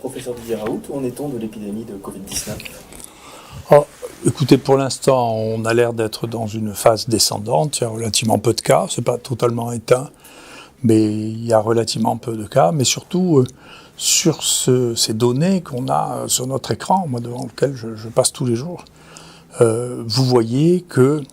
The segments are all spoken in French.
Professeur Didier Raoult, où en est-on de l'épidémie de Covid-19 ? Écoutez, pour l'instant, on a l'air d'être dans une phase descendante. Il y a relativement peu de cas. C'est pas totalement éteint, mais il y a relativement peu de cas. Mais surtout, sur ces données qu'on a sur notre écran, moi devant lequel je passe tous les jours, vous voyez que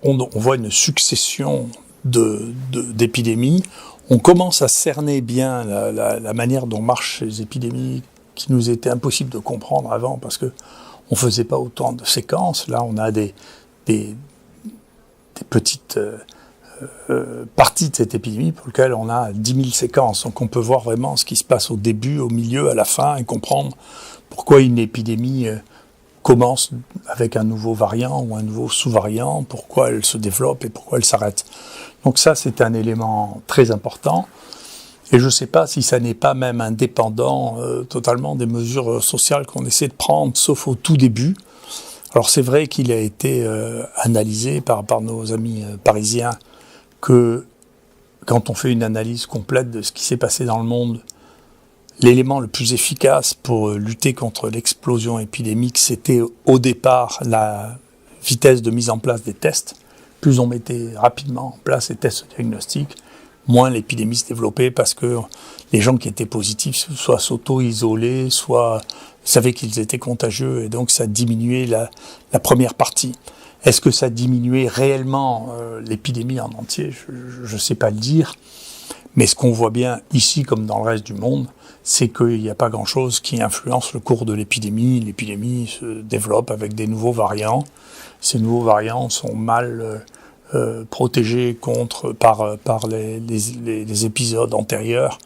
on voit une succession d'épidémies. On commence à cerner bien la manière dont marchent ces épidémies qui nous était impossible de comprendre avant parce que on faisait pas autant de séquences. Là, on a des petites parties de cette épidémie pour lesquelles on a 10 000 séquences. Donc on peut voir vraiment ce qui se passe au début, au milieu, à la fin et comprendre pourquoi une épidémie commence avec un nouveau variant ou un nouveau sous-variant, pourquoi elle se développe et pourquoi elle s'arrête. Donc ça, c'est un élément très important. Et je ne sais pas si ça n'est pas même indépendant totalement des mesures sociales qu'on essaie de prendre, sauf au tout début. Alors c'est vrai qu'il a été analysé par nos amis parisiens que quand on fait une analyse complète de ce qui s'est passé dans le monde, l'élément le plus efficace pour lutter contre l'explosion épidémique, c'était au départ la vitesse de mise en place des tests. Plus on mettait rapidement en place les tests diagnostiques, moins l'épidémie se développait parce que les gens qui étaient positifs soit s'auto-isolaient, soit savaient qu'ils étaient contagieux et donc ça diminuait la première partie. Est-ce que ça diminuait réellement l'épidémie en entier ? Je ne sais pas le dire, mais ce qu'on voit bien ici comme dans le reste du monde, c'est qu'il n'y a pas grand-chose qui influence le cours de l'épidémie. L'épidémie se développe avec des nouveaux variants. Ces nouveaux variants sont mal protégés par les épisodes antérieurs,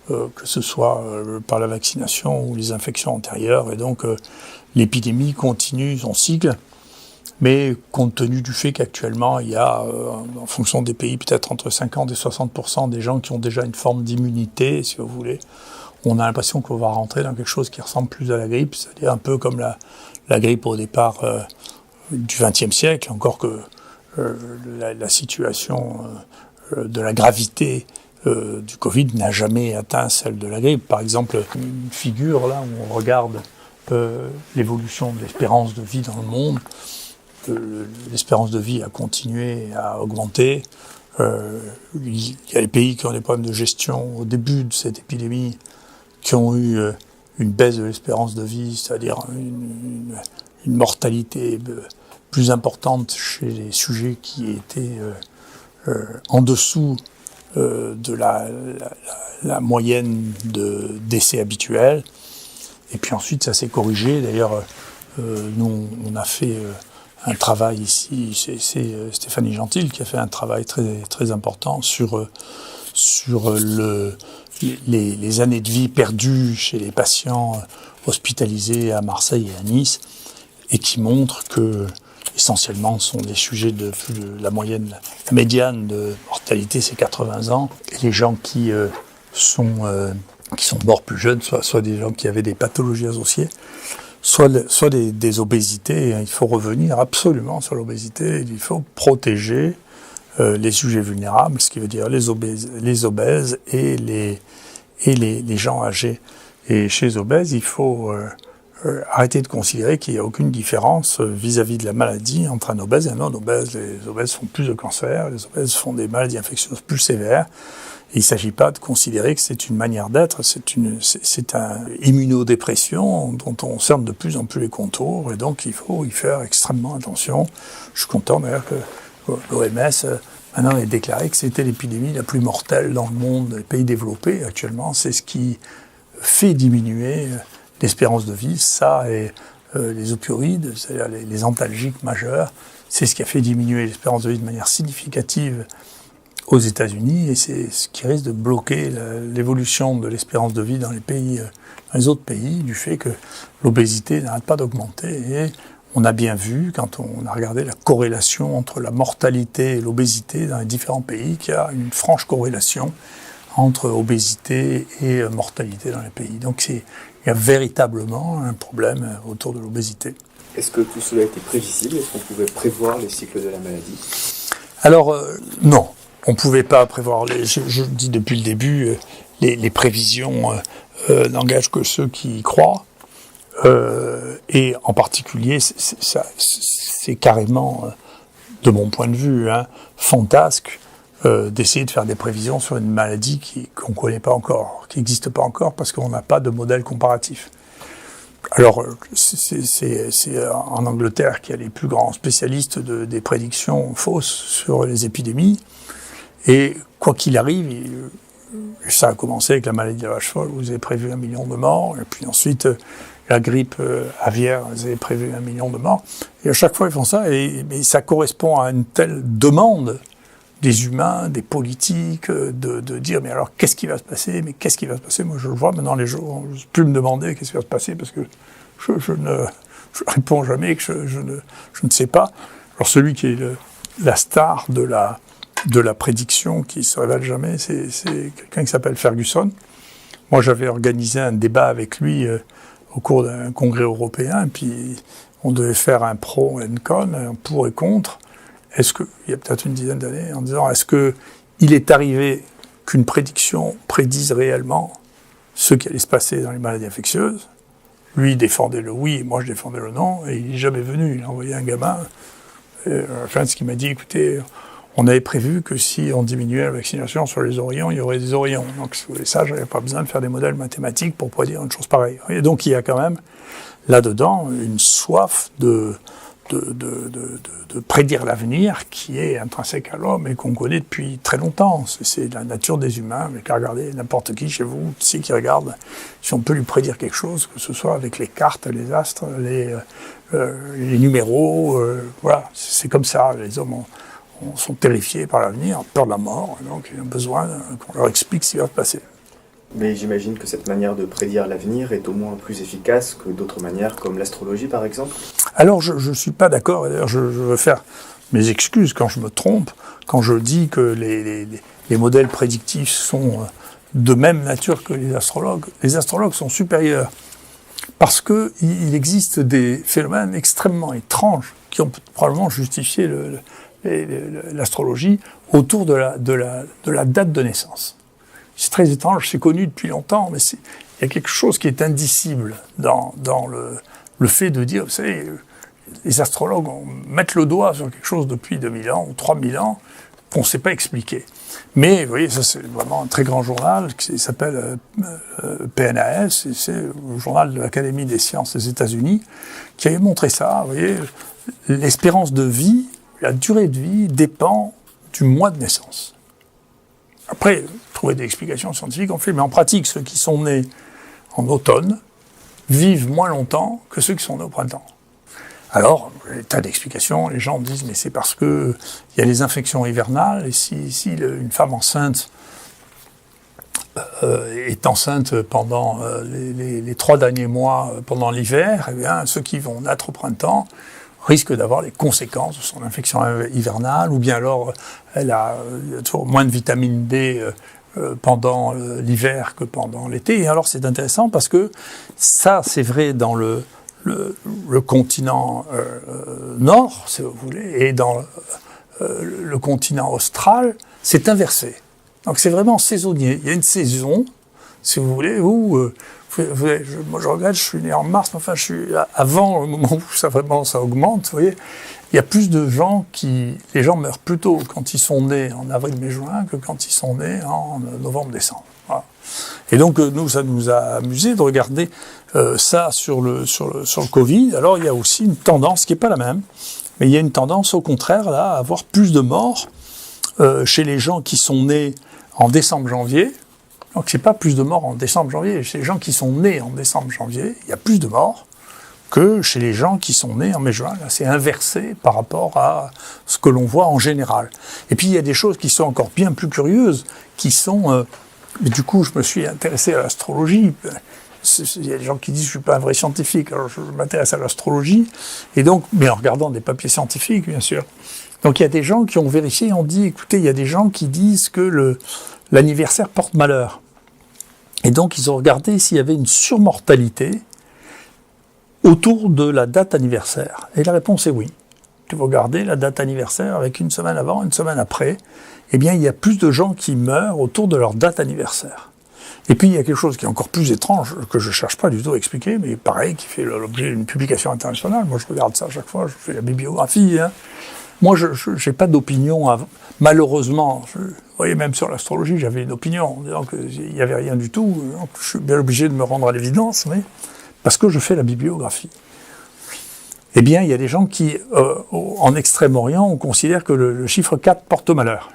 que ce soit par la vaccination ou les infections antérieures. Et donc l'épidémie continue son cycle, mais compte tenu du fait qu'actuellement il y a, en fonction des pays, peut-être entre 50 et 60% des gens qui ont déjà une forme d'immunité, si vous voulez, on a l'impression qu'on va rentrer dans quelque chose qui ressemble plus à la grippe, c'est-à-dire un peu comme la grippe au départ du XXe siècle, encore que la situation de la gravité du Covid n'a jamais atteint celle de la grippe. Par exemple, une figure là où on regarde l'évolution de l'espérance de vie dans le monde, l'espérance de vie a continué à augmenter. Il y a les pays qui ont des problèmes de gestion au début de cette épidémie, qui ont eu une baisse de l'espérance de vie, c'est-à-dire une mortalité plus importante chez les sujets qui étaient en dessous de la moyenne de décès habituels. Et puis ensuite, ça s'est corrigé. D'ailleurs, nous, on a fait un travail ici, c'est Stéphanie Gentil qui a fait un travail très, très important sur les années de vie perdues chez les patients hospitalisés à Marseille et à Nice, et qui montre que essentiellement ce sont des sujets de la moyenne, la médiane de mortalité c'est 80 ans, et les gens qui sont morts plus jeunes, soit des gens qui avaient des pathologies associées, soit des obésités. Il faut revenir absolument sur l'obésité, il faut protéger les sujets vulnérables, ce qui veut dire les obèses et les gens âgés. Et chez les obèses, il faut arrêter de considérer qu'il n'y a aucune différence vis-à-vis de la maladie entre un obèse et un non-obèse. Les obèses font plus de cancers, les obèses font des maladies infectieuses plus sévères. Et il ne s'agit pas de considérer que c'est une manière d'être, c'est une immunodépression dont on cerne de plus en plus les contours, et donc il faut y faire extrêmement attention. Je suis content d'ailleurs que l'OMS maintenant ait déclaré que c'était l'épidémie la plus mortelle dans le monde, les pays développés actuellement. C'est ce qui fait diminuer l'espérance de vie, ça et les opioïdes, c'est-à-dire les antalgiques majeurs, c'est ce qui a fait diminuer l'espérance de vie de manière significative aux États-Unis, et c'est ce qui risque de bloquer l'évolution de l'espérance de vie dans les autres pays, du fait que l'obésité n'arrête pas d'augmenter. Et on a bien vu, quand on a regardé la corrélation entre la mortalité et l'obésité dans les différents pays, qu'il y a une franche corrélation entre obésité et mortalité dans les pays. Donc il y a véritablement un problème autour de l'obésité. Est-ce que tout cela était prévisible ? Est-ce qu'on pouvait prévoir les cycles de la maladie ? Alors, non. On ne pouvait pas prévoir, je dis depuis le début, les prévisions n'engage que ceux qui y croient. Et en particulier, c'est carrément, de mon point de vue, fantasque d'essayer de faire des prévisions sur une maladie qu'on ne connaît pas encore, qui n'existe pas encore, parce qu'on n'a pas de modèle comparatif. Alors, c'est en Angleterre qu'il y a les plus grands spécialistes des prédictions fausses sur les épidémies, et quoi qu'il arrive, ça a commencé avec la maladie de la vache folle, où vous avez prévu 1 million de morts, et puis ensuite la grippe aviaire, vous avez prévu 1 million de morts, et à chaque fois ils font ça, mais ça correspond à une telle demande des humains, des politiques, de dire mais alors qu'est-ce qui va se passer, mais qu'est-ce qui va se passer. Moi je le vois maintenant les jours, je ne peux plus me demander qu'est-ce qui va se passer, parce que je ne réponds jamais, que je ne sais pas. Alors celui qui est la star de la prédiction, qui se révèle jamais, c'est quelqu'un qui s'appelle Ferguson. Moi j'avais organisé un débat avec lui au cours d'un congrès européen, et puis on devait faire un pro et un con, un pour et contre. Il y a peut-être une dizaine d'années, en disant, est-ce qu'il est arrivé qu'une prédiction prédise réellement ce qui allait se passer dans les maladies infectieuses? Lui défendait le oui, et moi je défendais le non, et il n'est jamais venu. Il a envoyé un gamin, ce qui m'a dit, écoutez, on avait prévu que si on diminuait la vaccination sur les oreillons, il y aurait des oreillons. Donc ça, je n'avais pas besoin de faire des modèles mathématiques pour prédire une chose pareille. Et donc il y a quand même là-dedans une soif de prédire l'avenir qui est intrinsèque à l'homme et qu'on connaît depuis très longtemps. C'est la nature des humains, mais qu'à regarder n'importe qui chez vous, qui qui regarde, si on peut lui prédire quelque chose, que ce soit avec les cartes, les astres, les numéros, voilà, c'est comme ça. Les hommes sont terrifiés par l'avenir, peur de la mort, donc ils ont besoin qu'on leur explique ce qui va se passer. Mais j'imagine que cette manière de prédire l'avenir est au moins plus efficace que d'autres manières, comme l'astrologie par exemple. Alors je ne suis pas d'accord, et d'ailleurs je veux faire mes excuses quand je me trompe, quand je dis que les modèles prédictifs sont de même nature que les astrologues. Les astrologues sont supérieurs, parce qu'il existe des phénomènes extrêmement étranges qui ont probablement justifié l'astrologie autour de la date de naissance. C'est très étrange, c'est connu depuis longtemps, mais il y a quelque chose qui est indicible dans le fait de dire, vous savez, les astrologues mettent le doigt sur quelque chose depuis 2000 ans ou 3000 ans qu'on ne sait pas expliquer. Mais, vous voyez, ça c'est vraiment un très grand journal qui s'appelle PNAS, et c'est le journal de l'Académie des sciences des États-Unis, qui avait montré ça. Vous voyez, l'espérance de vie, la durée de vie dépend du mois de naissance. Après, trouver des explications scientifiques, on fait, mais en pratique, ceux qui sont nés en automne vivent moins longtemps que ceux qui sont nés au printemps. Alors, il y a des tas d'explications, les gens disent, mais c'est parce que il y a les infections hivernales, et si une femme enceinte est enceinte pendant les 3 derniers mois pendant l'hiver, eh bien, ceux qui vont naître au printemps risque d'avoir les conséquences de son infection hivernale, ou bien alors elle a toujours moins de vitamine D pendant l'hiver que pendant l'été. Et alors c'est intéressant parce que ça, c'est vrai dans le continent nord, si vous voulez, et dans le continent austral, c'est inversé. Donc c'est vraiment saisonnier. Il y a une saison, si vous voulez, où... moi je regrette, je suis né en mars, mais enfin je suis avant le moment où ça augmente, vous voyez, il y a plus de gens les gens meurent plus tôt quand ils sont nés en avril, mai, juin que quand ils sont nés en novembre, décembre. Voilà. Et donc nous, ça nous a amusé de regarder ça sur le Covid. Alors il y a aussi une tendance qui n'est pas la même, mais il y a une tendance au contraire là à avoir plus de morts chez les gens qui sont nés en décembre-janvier. Donc c'est pas plus de morts en décembre-janvier. Chez les gens qui sont nés en décembre-janvier, il y a plus de morts que chez les gens qui sont nés en mai-juin. Là, c'est inversé par rapport à ce que l'on voit en général. Et puis il y a des choses qui sont encore bien plus curieuses, qui sont... mais du coup, je me suis intéressé à l'astrologie. Il y a des gens qui disent que je ne suis pas un vrai scientifique, alors je m'intéresse à l'astrologie. Et donc, mais en regardant des papiers scientifiques, bien sûr. Donc il y a des gens qui ont vérifié et ont dit, écoutez, il y a des gens qui disent que l'anniversaire porte malheur. Et donc, ils ont regardé s'il y avait une surmortalité autour de la date anniversaire. Et la réponse est oui. Si vous regardez la date anniversaire avec une semaine avant, une semaine après, eh bien, il y a plus de gens qui meurent autour de leur date anniversaire. Et puis il y a quelque chose qui est encore plus étrange, que je ne cherche pas du tout à expliquer, mais pareil, qui fait l'objet d'une publication internationale. Moi je regarde ça à chaque fois, je fais la bibliographie. Hein. Moi je n'ai pas d'opinion, malheureusement. Vous voyez, même sur l'astrologie, j'avais une opinion, en disant qu'il n'y avait rien du tout. Donc, je suis bien obligé de me rendre à l'évidence, mais parce que je fais la bibliographie. Eh bien, il y a des gens qui, en Extrême-Orient, on considère que le chiffre 4 porte malheur.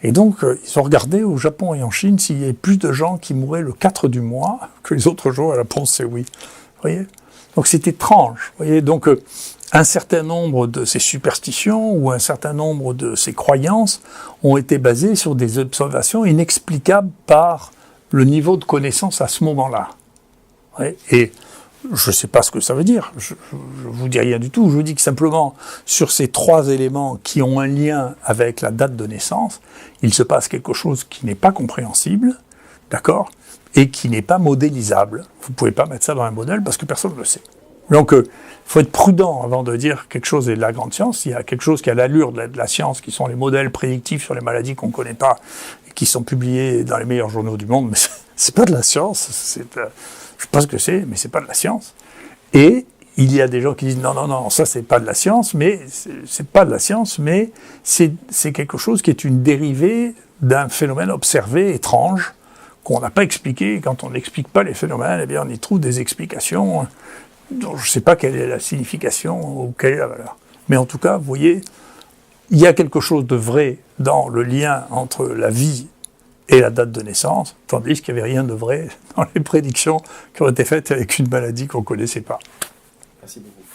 Et donc, ils ont regardé au Japon et en Chine s'il y avait plus de gens qui mouraient le 4 du mois que les autres jours, et la réponse c'est oui. Vous voyez ? Donc c'est étrange. Vous voyez ? Donc, un certain nombre de ces superstitions ou un certain nombre de ces croyances ont été basées sur des observations inexplicables par le niveau de connaissance à ce moment-là. Vous voyez ? Et je ne sais pas ce que ça veut dire, je ne vous dis rien du tout, je vous dis que simplement, sur ces 3 éléments qui ont un lien avec la date de naissance, il se passe quelque chose qui n'est pas compréhensible, d'accord, et qui n'est pas modélisable. Vous ne pouvez pas mettre ça dans un modèle parce que personne ne le sait. Donc, il faut être prudent avant de dire quelque chose est de la grande science. Il y a quelque chose qui a l'allure de la science, qui sont les modèles prédictifs sur les maladies qu'on ne connaît pas, et qui sont publiés dans les meilleurs journaux du monde, mais c'est pas de la science, je sais pas ce que c'est, mais c'est pas de la science. Et il y a des gens qui disent non, ça c'est pas de la science, mais c'est pas de la science, mais c'est quelque chose qui est une dérivée d'un phénomène observé étrange qu'on n'a pas expliqué. Et quand on n'explique pas les phénomènes, eh bien on y trouve des explications dont je ne sais pas quelle est la signification ou quelle est la valeur. Mais en tout cas, vous voyez, il y a quelque chose de vrai dans le lien entre la vie et la date de naissance, tandis qu'il n'y avait rien de vrai dans les prédictions qui ont été faites avec une maladie qu'on ne connaissait pas. Merci beaucoup.